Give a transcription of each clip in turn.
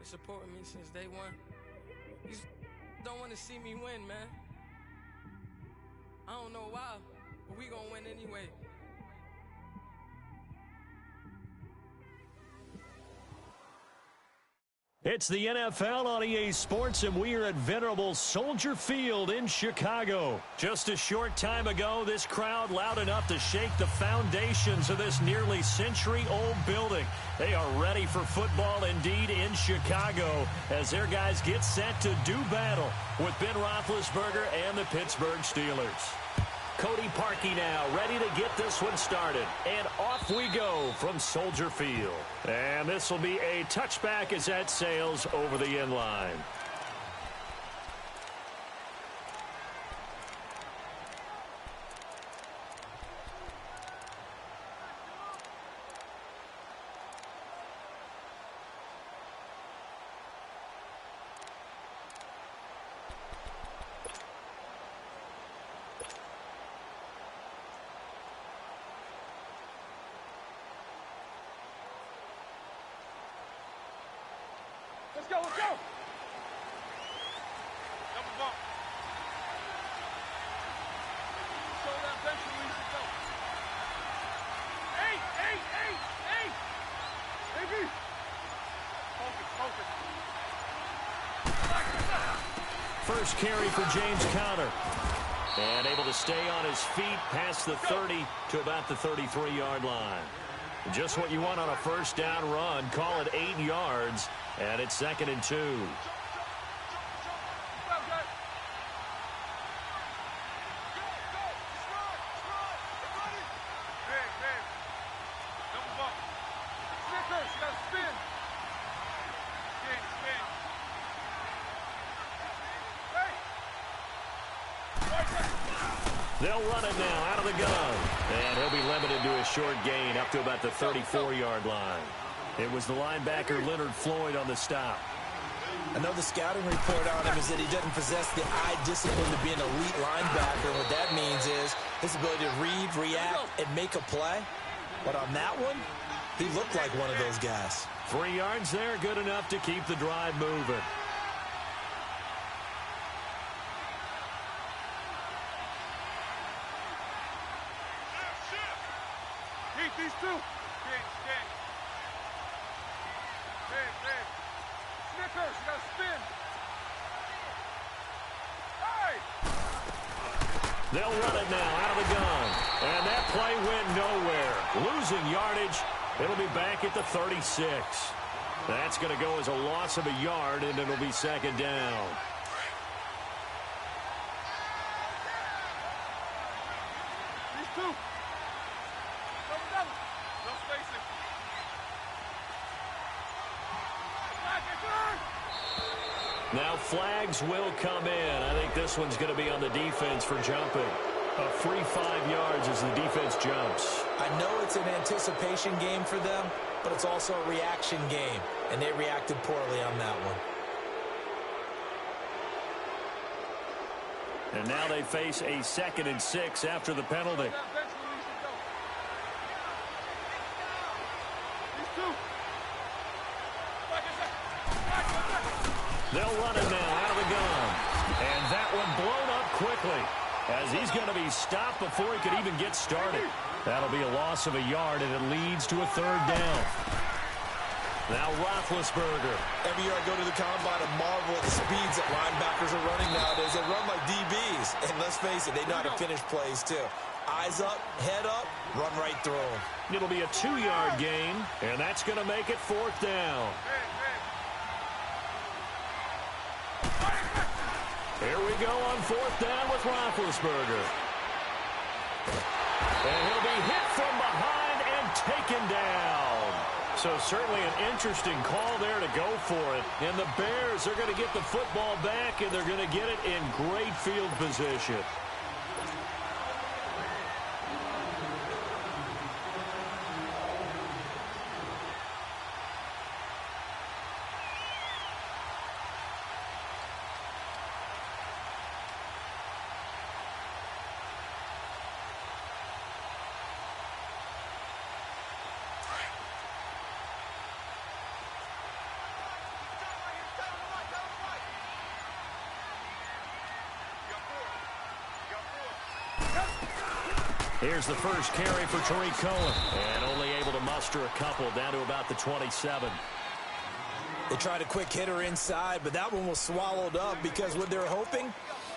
supporting me since day one. You just don't want to see me win, man. I don't know why, but we gonna win anyway. It's the NFL on EA Sports, and we are at venerable Soldier Field in Chicago. Just a short time ago, this crowd loud enough to shake the foundations of this nearly century-old building. They are ready for football indeed in Chicago as their guys get set to do battle with Ben Roethlisberger and the Pittsburgh Steelers. Cody Parkey now ready to get this one started. And off we go from Soldier Field. And this will be a touchback as that sails over the end line. Let's go, let's go! Double bump. Show that bench where we should go. Eight! Baby! Focus. First carry for James Conner. And able to stay on his feet past the 30 to about the 33-yard line. Just what you want on a first down run. Call it 8 yards. And it's 2nd and 2. They'll run it now out of the gun. And he'll be limited to a short gain up to about the 34-yard line. It was the linebacker Leonard Floyd on the stop. I know the scouting report on him is that he doesn't possess the eye discipline to be an elite linebacker. What that means is his ability to read, react, and make a play. But on that one, he looked like one of those guys. 3 yards there, good enough to keep the drive moving. Heat these two. Snickers, you gotta spin. Hey! They'll run it now out of the gun. And that play went nowhere. Losing yardage. It'll be back at the 36. That's going to go as a loss of a yard, and it'll be 2nd down. These two. Double. No spacing. Now flags will come in. I think this one's going to be on the defense for jumping. A free 5 yards as the defense jumps. I know it's an anticipation game for them, but it's also a reaction game, and they reacted poorly on that one. And now they face a 2nd and 6 after the penalty. They'll run it now out of the gun. And that one blown up quickly as he's going to be stopped before he could even get started. That'll be a loss of a yard, and it leads to a 3rd down. Now Roethlisberger. Every year I go to the combine and marvel at the speeds that linebackers are running nowadays. They run like DBs. And let's face it, they know how to finish plays too. Eyes up, head up, run right through them. It'll be a 2-yard gain, and that's going to make it 4th down. Here we go on 4th down with Roethlisberger. And he'll be hit from behind and taken down. So certainly an interesting call there to go for it. And the Bears are going to get the football back, and they're going to get it in great field position. Here's the first carry for Tariq Cohen. And only able to muster a couple down to about the 27. They tried a quick hitter inside, but that one was swallowed up because what they're hoping,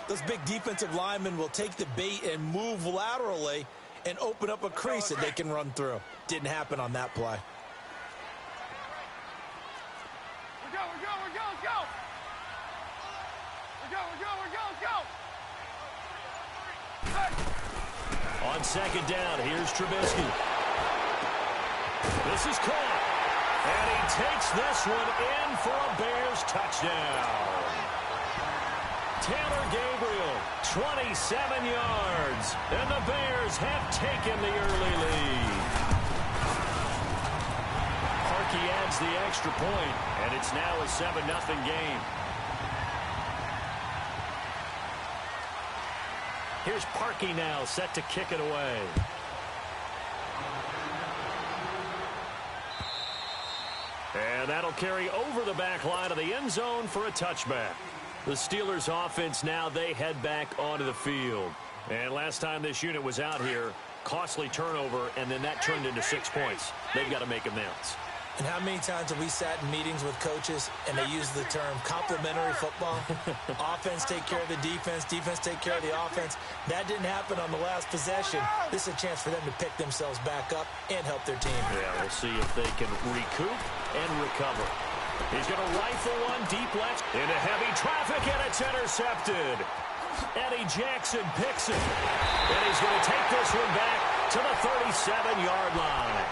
those big defensive linemen will take the bait and move laterally and open up a crease that they can run through. Didn't happen on that play. We go. On second down, here's Trubisky. This is caught. And he takes this one in for a Bears touchdown. Taylor Gabriel, 27 yards. And the Bears have taken the early lead. Parkey adds the extra point, and it's now a 7-0 game. Here's Parkey now, set to kick it away. And that'll carry over the back line of the end zone for a touchback. The Steelers offense now, they head back onto the field. And last time this unit was out here, costly turnover, and then that turned into 6 points. They've got to make amends. And how many times have we sat in meetings with coaches and they use the term complementary football? Offense take care of the defense, defense take care of the offense. That didn't happen on the last possession. This is a chance for them to pick themselves back up and help their team. Yeah, we'll see if they can recoup and recover. He's going to rifle one deep left into heavy traffic, and it's intercepted. Eddie Jackson picks it, and he's going to take this one back to the 37-yard line.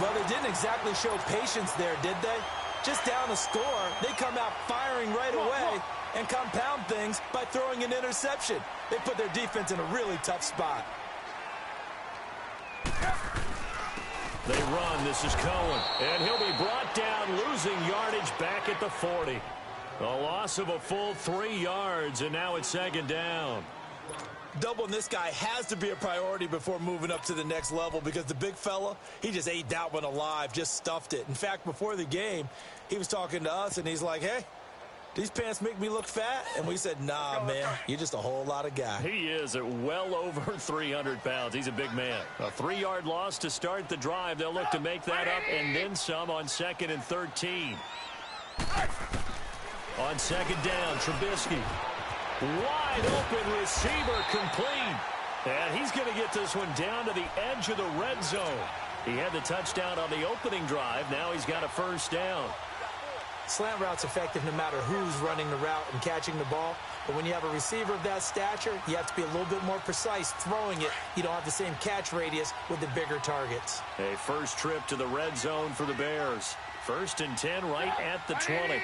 Well, they didn't exactly show patience there, did they? Just down a score, they come out firing right away and compound things by throwing an interception. They put their defense in a really tough spot. They run. This is Cohen. And he'll be brought down, losing yardage back at the 40. A loss of a full 3 yards, and now it's second down. Doubling this guy has to be a priority before moving up to the next level because the big fella, he just ate that one alive, just stuffed it. In fact, before the game, he was talking to us, and he's like, hey, these pants make me look fat? And we said, nah, man, you're just a whole lot of guy. He is at well over 300 pounds. He's a big man. A 3-yard loss to start the drive. They'll look to make that up and then some on 2nd and 13. On second down, Trubisky. Wide open receiver complete. And he's going to get this one down to the edge of the red zone. He had the touchdown on the opening drive. Now he's got a first down. Slant route's effective no matter who's running the route and catching the ball. But when you have a receiver of that stature, you have to be a little bit more precise throwing it. You don't have the same catch radius with the bigger targets. A first trip to the red zone for the Bears. 1st and 10 right at the 20.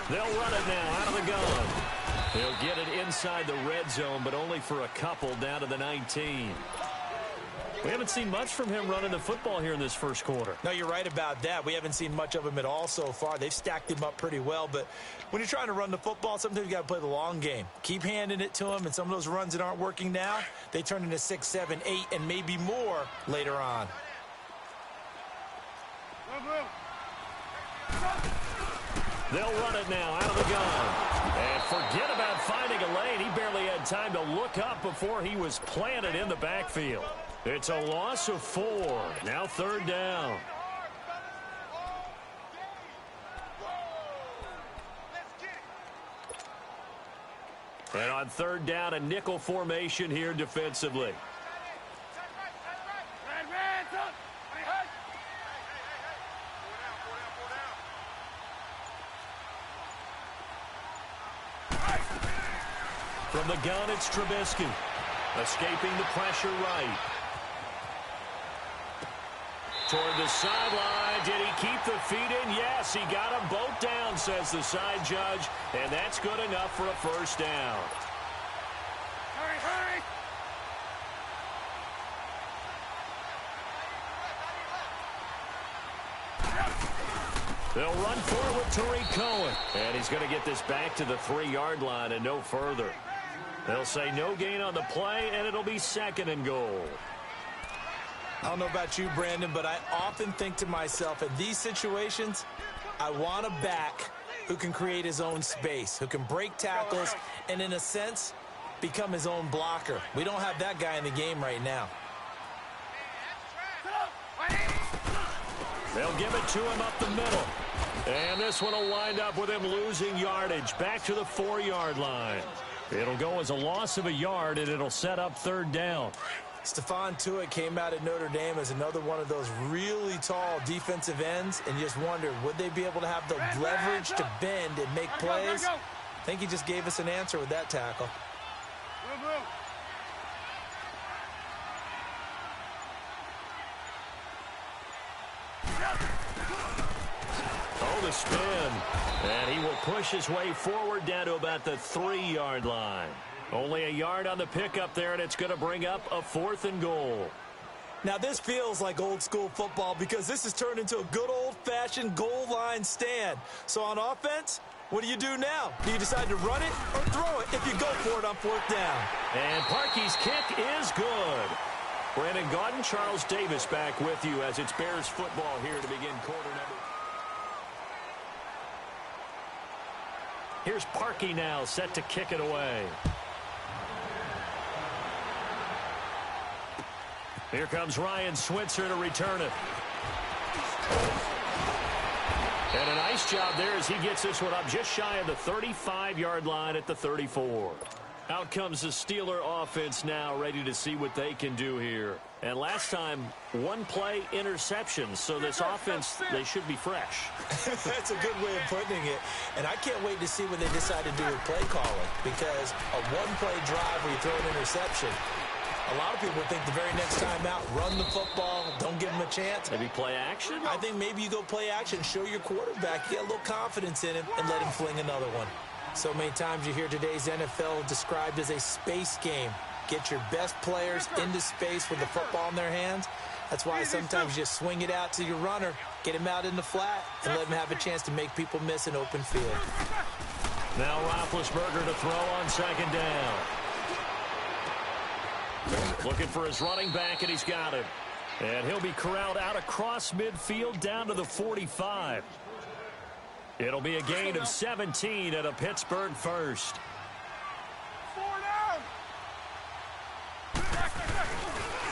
They'll run it now out of the gun. He'll get it inside the red zone, but only for a couple down to the 19. We haven't seen much from him running the football here in this first quarter. No, you're right about that. We haven't seen much of him at all so far. They've stacked him up pretty well, but when you're trying to run the football, sometimes you got to play the long game. Keep handing it to him, and some of those runs that aren't working now, they turn into 6, 7, 8, and maybe more later on. They'll run it now out of the gun. And forget about finding a lane. He barely had time to look up before he was planted in the backfield. It's a loss of 4. Now 3rd down. And on 3rd down, a nickel formation here defensively. From the gun, it's Trubisky. Escaping the pressure right. Toward the sideline. Did he keep the feet in? Yes, he got them both down, says the side judge. And that's good enough for a first down. Hurry! They'll run forward with Tariq Cohen. And he's going to get this back to the 3-yard line and no further. They'll say no gain on the play, and it'll be 2nd and goal. I don't know about you, Brandon, but I often think to myself, in these situations, I want a back who can create his own space, who can break tackles, and in a sense, become his own blocker. We don't have that guy in the game right now. They'll give it to him up the middle. And this one will wind up with him losing yardage back to the 4-yard line. It'll go as a loss of a yard, and it'll set up 3rd down. Stephon Tuitt came out of Notre Dame as another one of those really tall defensive ends, and you just wondered, would they be able to have the leverage to bend and make plays? I think he just gave us an answer with that tackle. Oh, the spin. And he will push his way forward down to about the 3-yard line. Only a yard on the pickup there, and it's going to bring up a 4th and goal. Now, this feels like old school football because this has turned into a good old-fashioned goal line stand. So on offense, what do you do now? Do you decide to run it or throw it if you go for it on 4th down? And Parkey's kick is good. Brandon Gaudin, Charles Davis back with you as it's Bears football here to begin quarter number. Here's Parkey now, set to kick it away. Here comes Ryan Switzer to return it. And a nice job there as he gets this one up just shy of the 35-yard line at the 34. Out comes the Steeler offense now, ready to see what they can do here. And last time, 1-play interception. So this offense, they should be fresh. That's a good way of putting it. And I can't wait to see what they decide to do with play calling. Because a 1-play drive where you throw an interception, a lot of people think the very next time out, run the football, don't give them a chance. Maybe play action? I think maybe you go play action, show your quarterback, get a little confidence in him, and let him fling another one. So many times you hear today's NFL described as a space game. Get your best players into space with the football in their hands. That's why sometimes you just swing it out to your runner, get him out in the flat, and let him have a chance to make people miss an open field. Now Roethlisberger to throw on 2nd down. Looking for his running back, and he's got it. And he'll be corralled out across midfield down to the 45. It'll be a gain of 17 and a Pittsburgh first. 4 down.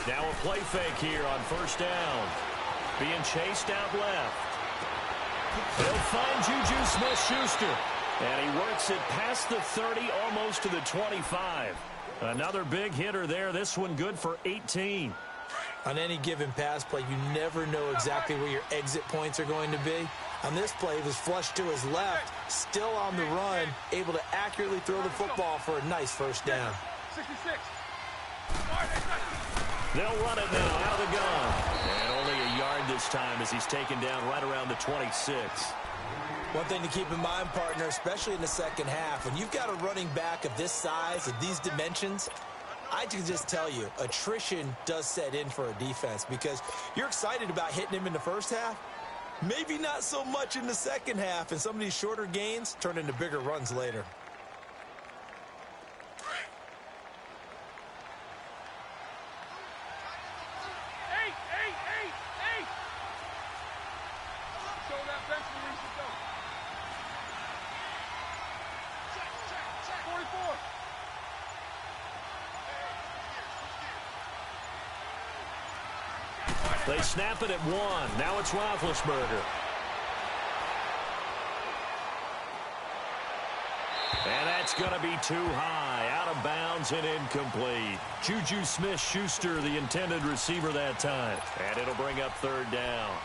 Now a play fake here on 1st down. Being chased out left. He'll find Juju Smith-Schuster. And he works it past the 30, almost to the 25. Another big hitter there. This one good for 18. On any given pass play, you never know exactly where your exit points are going to be. On this play, it was flushed to his left, still on the run, able to accurately throw the football for a nice 1st down. 66. They'll run it now out of the gun. And only a yard this time as he's taken down right around the 26. One thing to keep in mind, partner, especially in the second half, when you've got a running back of this size, of these dimensions, I can just tell you, attrition does set in for a defense because you're excited about hitting him in the first half. Maybe not so much in the second half, and some of these shorter gains turn into bigger runs later. They snap it at 1. Now it's Roethlisberger. And that's going to be too high. Out of bounds and incomplete. Juju Smith-Schuster, the intended receiver that time. And it'll bring up 3rd down.